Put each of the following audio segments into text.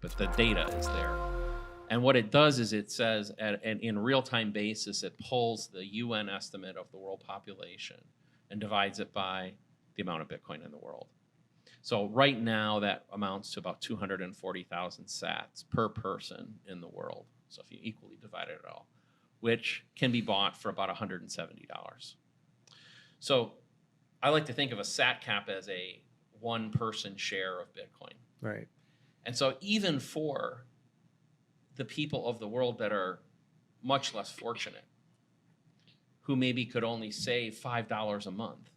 but the data is there. And what it does is it says, in real-time basis, it pulls the UN estimate of the world population and divides it by the amount of Bitcoin in the world. So right now, that amounts to about 240,000 sats per person in the world. So if you equally divide it all, which can be bought for about $170. So I like to think of a sat cap as a one-person share of Bitcoin. Right. And so even for the people of the world that are much less fortunate, who maybe could only save $5 a month,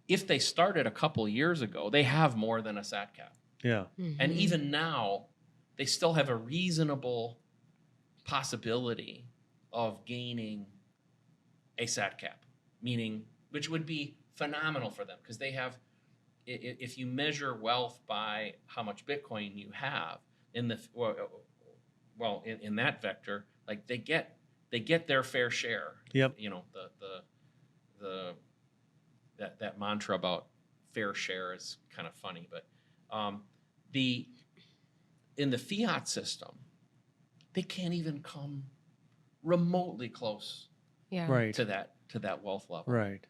if they started a couple years ago, they have more than a sat cap. Yeah. Mm-hmm. And even now, they still have a reasonable possibility of gaining a sat cap, meaning, which would be phenomenal for them, because they have, if you measure wealth by how much Bitcoin you have, in the in that vector, like they get their fair share. Yep. You know, that mantra about fair share is kind of funny, but in the fiat system, they can't even come remotely close Right. to that wealth level. Right.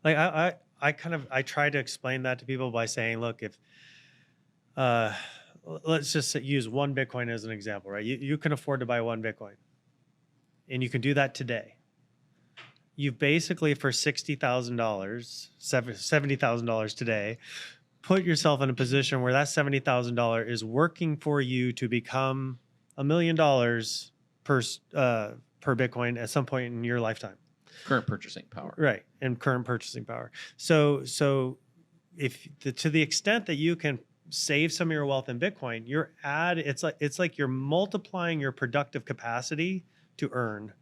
Like I try to explain that to people by saying, look, if let's just use one Bitcoin as an example, right? You can afford to buy one Bitcoin, and you can do that today. You've basically, for $60,000, $70,000 today, put yourself in a position where that $70,000 is working for you to become $1 million per Bitcoin at some point in your lifetime. Current purchasing power. Right, and current purchasing power. So if to the extent that you can save some of your wealth in Bitcoin, it's like you're multiplying your productive capacity to earn,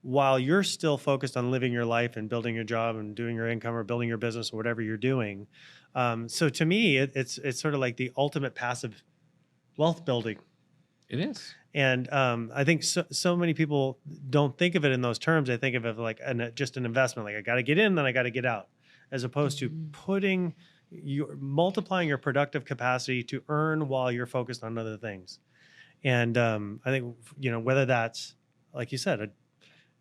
while you're still focused on living your life and building your job and doing your income or building your business or whatever you're doing. So to me, it's sort of like the ultimate passive wealth building. It is. And I think so many people don't think of it in those terms. They think of it like just an investment, like I got to get in, then I got to get out, as opposed to multiplying your productive capacity to earn while you're focused on other things. And I think, whether that's, like you said,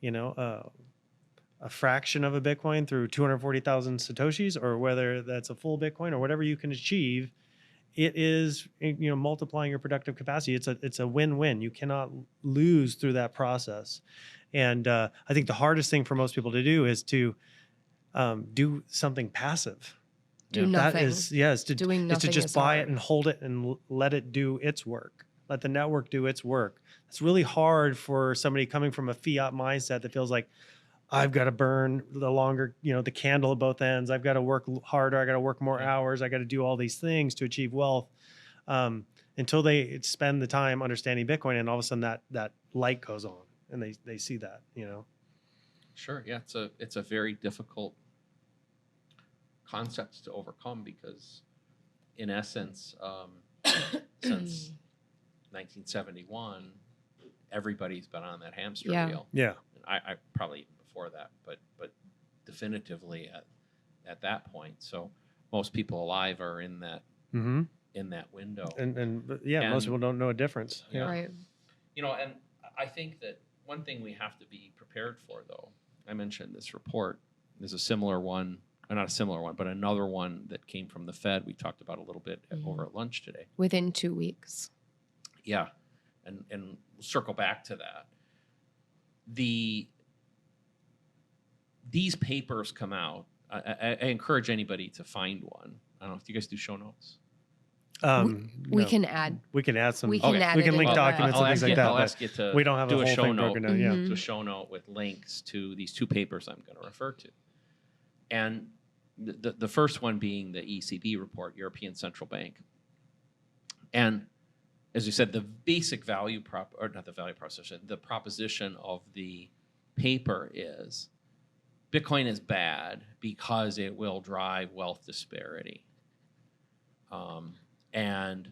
a fraction of a Bitcoin through 240,000 Satoshis, or whether that's a full Bitcoin or whatever you can achieve, it is, multiplying your productive capacity. It's a win-win. You cannot lose through that process. And I think the hardest thing for most people to do is to do something passive. Do nothing. Is to just buy it and hold it and let it do its work. Let the network do its work. It's really hard for somebody coming from a fiat mindset that feels like, I've got to burn the longer, the candle at both ends. I've got to work harder. I got to work more hours. I got to do all these things to achieve wealth, until they spend the time understanding Bitcoin, and all of a sudden that light goes on and they see that, Sure. Yeah. It's a very difficult concept to overcome, because in essence, since 1971, everybody's been on that hamster wheel. Yeah. And I probably even before that, but definitively at that point. So most people alive are in that in that window. And most people don't know a difference. Yeah. Right. And I think that one thing we have to be prepared for, though, I mentioned this report. There's a similar one, or not a similar one, but another one that came from the Fed. We talked about a little bit over at lunch today. Within 2 weeks. Yeah. And we'll circle back to that. These papers come out. I encourage anybody to find one. I don't know if you guys do show notes. We can add. We can add some. We can add we can it link in documents I'll and things ask like you- that. I'll but ask you to we don't have do a a whole show thing note. broken down. Yeah. To a show note with links to these two papers I'm going to refer to. And the first one being the ECB report, European Central Bank. And as you said, the basic value the proposition of the paper is Bitcoin is bad because it will drive wealth disparity. And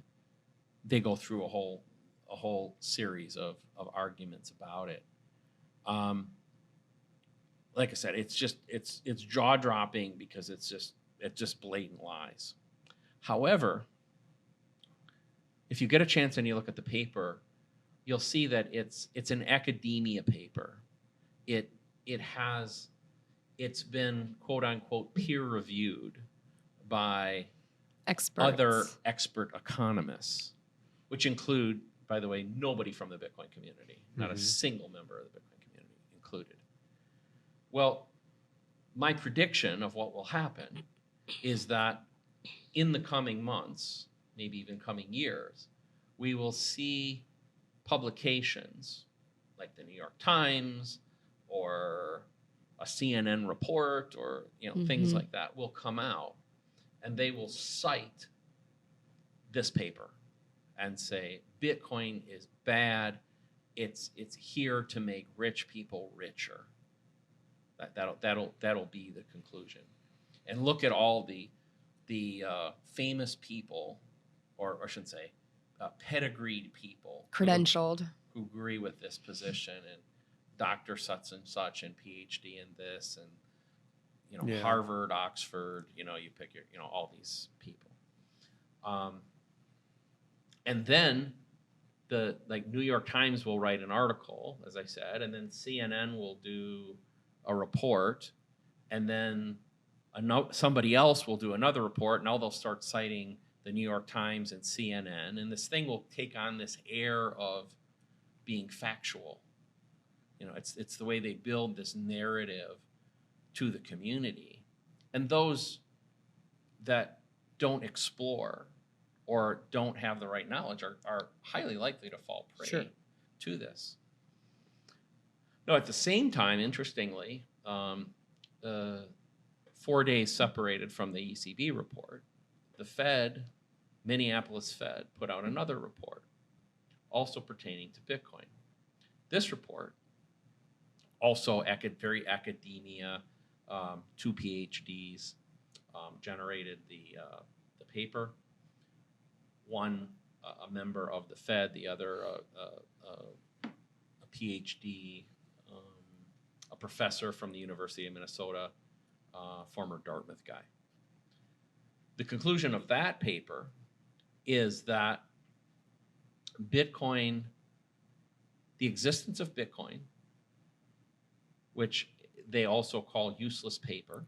they go through a whole series of arguments about it. Like I said, it's jaw dropping because it's just blatant lies. However, if you get a chance and you look at the paper, you'll see that it's an academia paper. It's been quote unquote peer reviewed by Experts. other expert economists, which include, by the way, nobody from the Bitcoin community, not a single member of the Bitcoin community included. Well, my prediction of what will happen is that in the coming months, maybe even coming years, we will see publications like the New York Times or a CNN report or things like that will come out, and they will cite this paper and say Bitcoin is bad. It's here to make rich people richer. That'll be the conclusion. And look at all the famous people, or I shouldn't say, pedigreed people, Credentialed, who agree with this position, and Dr. such and such and PhD in this, and Harvard, Oxford, you pick your, all these people. And then the New York Times will write an article, as I said, and then CNN will do a report, and then somebody else will do another report, and now they'll start citing the New York Times and CNN, and this thing will take on this air of being factual. It's the way they build this narrative to the community, and those that don't explore or don't have the right knowledge are highly likely to fall prey to this. No, at the same time, interestingly, 4 days separated from the ECB report, the Fed, Minneapolis Fed, put out another report, also pertaining to Bitcoin. This report, also very academia, 2 PhDs generated the paper. One a member of the Fed, the other a PhD, a professor from the University of Minnesota, former Dartmouth guy. The conclusion of that paper is that Bitcoin, the existence of Bitcoin, which they also call useless paper,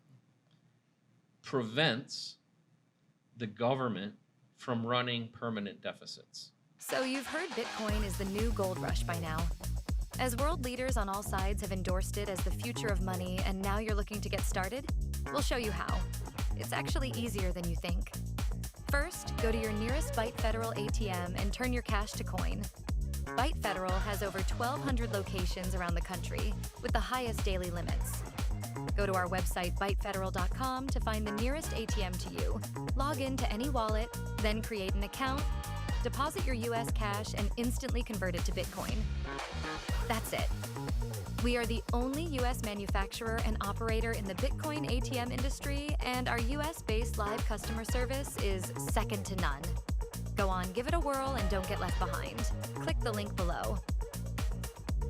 prevents the government from running permanent deficits. So you've heard Bitcoin is the new gold rush by now. As world leaders on all sides have endorsed it as the future of money, and now you're looking to get started, we'll show you how. It's actually easier than you think. First, go to your nearest Byte Federal ATM and turn your cash to coin. Byte Federal has over 1,200 locations around the country with the highest daily limits. Go to our website, bytefederal.com, to find the nearest ATM to you. Log in to any wallet, then create an account, deposit your US cash, and instantly convert it to Bitcoin. That's it. We are the only US manufacturer and operator in the Bitcoin ATM industry, and our US-based live customer service is second to none. Go on, give it a whirl, and don't get left behind. Click the link below.